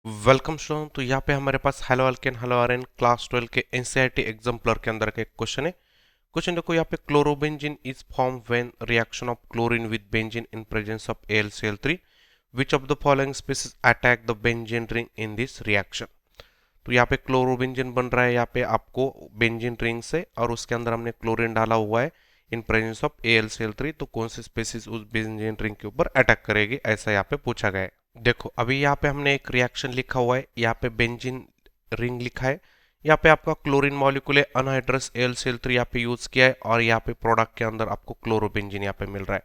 Welcome student. तो यहाँ पे हमारे पास haloalkane haloarene class 12 के एनसीईआरटी एग्जाम्पलर के अंदर का एक क्वेश्चन है। क्वेश्चन देखो यहाँ पे chlorobenzene is form when reaction of chlorine with benzene in presence of AlCl3 which of the following species attack the benzene ring in this reaction. तो यहाँ पे क्लोरोबेंजीन बन रहा है यहाँ पे आपको बेंजीन रिंग से, और उसके अंदर हमने क्लोरीन डाला हुआ है इन प्रेजेंस ऑफ AlCl3। तो कौन सी स्पीसीज उस बेंजीन रिंग के ऊपर अटैक करेगी, ऐसा यहाँ पे पूछा गया है। देखो अभी यहाँ पे हमने एक रिएक्शन लिखा हुआ है, यहाँ पे बेंजीन रिंग लिखा है, यहाँ पे आपका क्लोरीन मॉलिक्यूल है अनहाइड्रस AlCl3 यहाँ पे यूज किया है, और यहाँ पे प्रोडक्ट के अंदर आपको क्लोरोबेंजीन यहाँ पे मिल रहा है।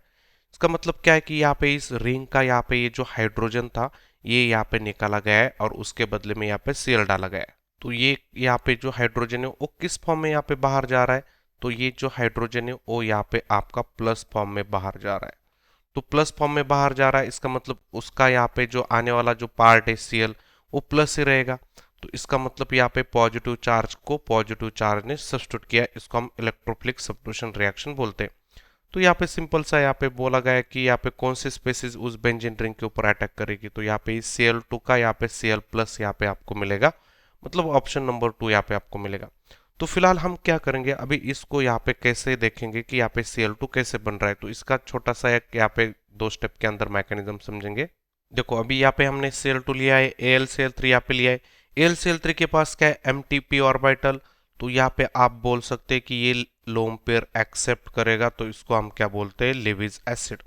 इसका मतलब क्या है कि यहाँ पे इस रिंग का यहाँ पे ये जो हाइड्रोजन था ये यहाँ पे निकाला गया है, और उसके बदले में यहाँ पे Cl डाला गया है। तो ये यहाँ पे जो हाइड्रोजन है वो किस फॉर्म में यहाँ पे बाहर जा रहा है, तो ये जो हाइड्रोजन है वो यहाँ पे आपका प्लस फॉर्म में बाहर जा रहा है। तो प्लस फॉर्म में बाहर जा रहा है, इसका मतलब उसका यहाँ पे जो आने वाला जो पार्ट है Cl वो प्लस ही रहेगा। तो इसका मतलब यहाँ पे पॉजिटिव चार्ज को पॉजिटिव चार्ज ने सब्स्टिट्यूट किया, इसको हम इलेक्ट्रोफिलिक सब्स्टिट्यूशन रिएक्शन बोलते हैं। तो यहाँ पे सिंपल सा यहाँ पे बोला गया है कि यहाँ पे कौन सी स्पेसीज उस बेंजीन रिंग के ऊपर अटैक करेगी। तो यहाँ पे Cl2 का यहाँ पे Cl प्लस यहाँ पे आपको मिलेगा, मतलब ऑप्शन नंबर 2 यहाँ पे आपको मिलेगा। तो फिलहाल हम क्या करेंगे, अभी इसको यहाँ पे कैसे देखेंगे कि यहाँ पे Cl2 कैसे बन रहा है। तो इसका छोटा सा एक यहाँ पे 2 स्टेप के अंदर मैकेनिज्म समझेंगे। देखो अभी यहाँ पे हमने Cl2 लिया है, AlCl3 यहाँ पे लिया है। AlCl3 के पास क्या है, MTP ऑर्बिटल। तो यहाँ पे आप बोल सकते हैं कि ये लोन पेयर एक्सेप्ट करेगा, तो इसको हम क्या बोलते हैं, लेविस एसिड।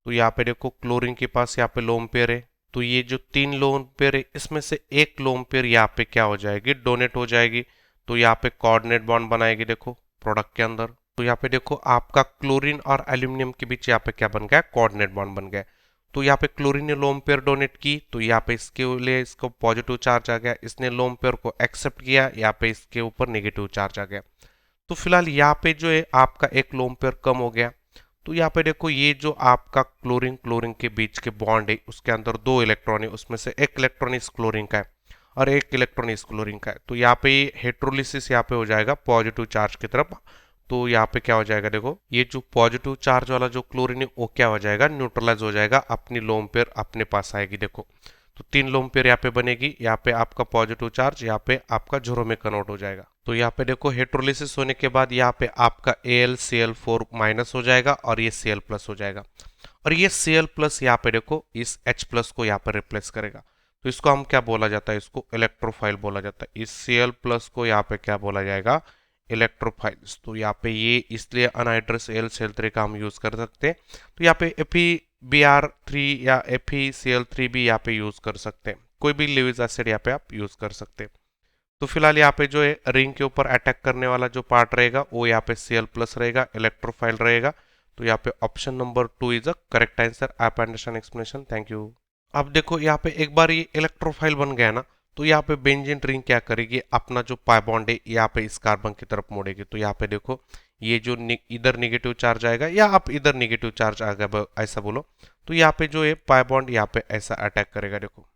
तो यहाँ पे देखो क्लोरीन के पास यहाँ पे लोन पेयर है, तो ये जो 3 लोन पेयर है इसमें से एक लोन पेयर यहाँ पे क्या हो जाएगी, डोनेट हो जाएगी। तो यहाँ पे कोऑर्डिनेट बॉन्ड बनाएगी देखो प्रोडक्ट के अंदर। तो यहाँ पे देखो आपका क्लोरीन और एल्यूमिनियम के बीच यहाँ पे क्या बन गया, कोऑर्डिनेट बॉन्ड बन गया। तो यहाँ पे क्लोरीन ने लोन पेयर डोनेट की, तो यहाँ पे इसके लिए इसको पॉजिटिव चार्ज आ गया, इसने लोन पेयर को एक्सेप्ट किया, यहाँ पे इसके ऊपर नेगेटिव चार्ज आ गया। तो फिलहाल यहाँ पे जो है आपका एक लोन पेयर कम हो गया। तो यहाँ पे देखो ये जो आपका क्लोरीन क्लोरीन के बीच के बॉन्ड है उसके अंदर 2 इलेक्ट्रॉन है, उसमें से एक इलेक्ट्रॉन इस क्लोरीन का है और एक इलेक्ट्रॉन इस क्लोरीन का है। तो यहाँ पे हेट्रोलिसिस यहाँ पे हो जाएगा पॉजिटिव चार्ज की तरफ। तो यहाँ पे क्या हो जाएगा, देखो ये जो पॉजिटिव चार्ज वाला जो क्लोरीन है वो क्या हो जाएगा, न्यूट्रलाइज हो जाएगा, अपनी लोन पेयर अपने पास आएगी। देखो तो 3 लोन पेयर यहाँ पे बनेगी, यहाँ पे आपका पॉजिटिव चार्ज यहाँ पे आपका जीरो में कन्वर्ट हो जाएगा। तो यहाँ पे देखो हेट्रोलिसिस होने के बाद यहाँ पे आपका AlCl4 माइनस हो जाएगा और ये Cl प्लस हो जाएगा, और ये Cl प्लस यहाँ पे देखो इस H प्लस को यहाँ पे रिप्लेस करेगा। तो इसको हम क्या बोला जाता है, इसको इलेक्ट्रोफाइल बोला जाता है। इस Cl प्लस को यहाँ पे क्या बोला जाएगा, इलेक्ट्रोफाइल्स। तो यहाँ पे ये इसलिए अनहाइड्रस AlCl3 का हम यूज कर सकते हैं। तो यहाँ पे FeBr3 या FeCl3 भी यहाँ पे यूज कर सकते हैं, कोई भी लेविस एसिड यहाँ पे आप यूज कर सकते हैं। तो फिलहाल यहाँ पे जो है रिंग के ऊपर अटैक करने वाला जो पार्ट रहेगा वो यहाँ पे Cl प्लस रहेगा, इलेक्ट्रोफाइल रहेगा। तो यहाँ पे option number 2 is a correct answer. आप अंडरस्टैंड एक्सप्लेनेशन, थैंक यू। अब देखो यहाँ पे एक बार ये इलेक्ट्रोफाइल बन गया ना, तो यहाँ पे बेंजीन रिंग क्या करेगी, अपना जो पाई बॉन्ड है यहाँ पे इस कार्बन की तरफ मोड़ेगी। तो यहाँ पे देखो ये जो इधर निगेटिव चार्ज आएगा, या आप इधर निगेटिव चार्ज आएगा ऐसा बोलो। तो यहाँ पे जो है पाई बॉन्ड यहाँ पे ऐसा अटैक करेगा, देखो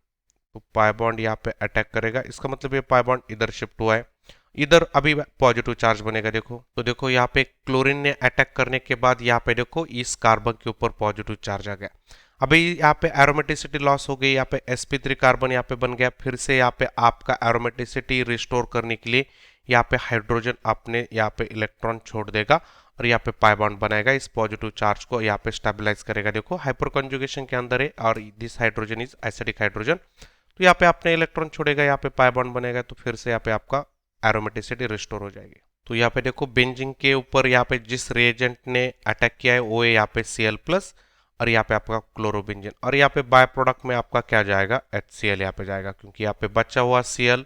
तो पाई बॉन्ड यहाँ पे अटैक करेगा, इसका मतलब ये पाई बॉन्ड इधर शिफ्ट हुआ है, इधर अभी पॉजिटिव चार्ज बनेगा। देखो तो देखो यहाँ पे क्लोरीन ने अटैक करने के बाद यहाँ पे देखो इस कार्बन के ऊपर पॉजिटिव चार्ज आ गया। अभी यहाँ पे एरोमेटिसिटी लॉस हो गई, यहाँ पे sp3 कार्बन यहाँ पे बन गया। फिर से यहाँ पे आपका एरोमेटिसिटी रिस्टोर करने के लिए यहाँ पे हाइड्रोजन अपने यहाँ पे इलेक्ट्रॉन छोड़ देगा और यहाँ पे पाई बॉन्ड बनाएगा, इस पॉजिटिव चार्ज को यहाँ पे स्टेबलाइज करेगा। देखो हाइपर कंजुगेशन के अंदर है और this hydrogen is acidic hydrogen. तो यहाँ पे आपने इलेक्ट्रॉन छोड़ेगा, यहाँ पे पाई बॉन्ड बनेगा, तो फिर से यहाँ पे आपका एरोमेटिसिटी रिस्टोर हो जाएगी। तो यहाँ पे देखो बेंजीन के ऊपर यहाँ पे जिस रिएजेंट ने अटैक किया है वो है यहाँ पे Cl प्लस, और यहाँ पे आपका क्लोरोबेंजीन, और यहाँ पे बाय प्रोडक्ट में आपका क्या जाएगा, HCl यहाँ पे जाएगा, क्योंकि यहाँ पे बचा हुआ Cl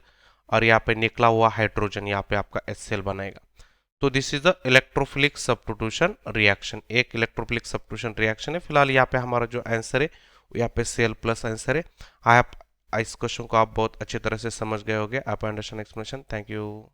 और यहाँ पे निकला हुआ हाइड्रोजन यहाँ पे आपका HCl बनाएगा। तो this is the electrophilic substitution reaction, एक इलेक्ट्रोफिलिक सब्स्टिट्यूशन रिएक्शन है। फिलहाल यहाँ पे हमारा जो आंसर है वो यहाँ पे Cl प्लस आंसर है। आप इस क्वेश्चन को आप बहुत अच्छी तरह से समझ गए होंगे। आप अंडरस्टैंड एक्सप्लेनेशन, थैंक यू।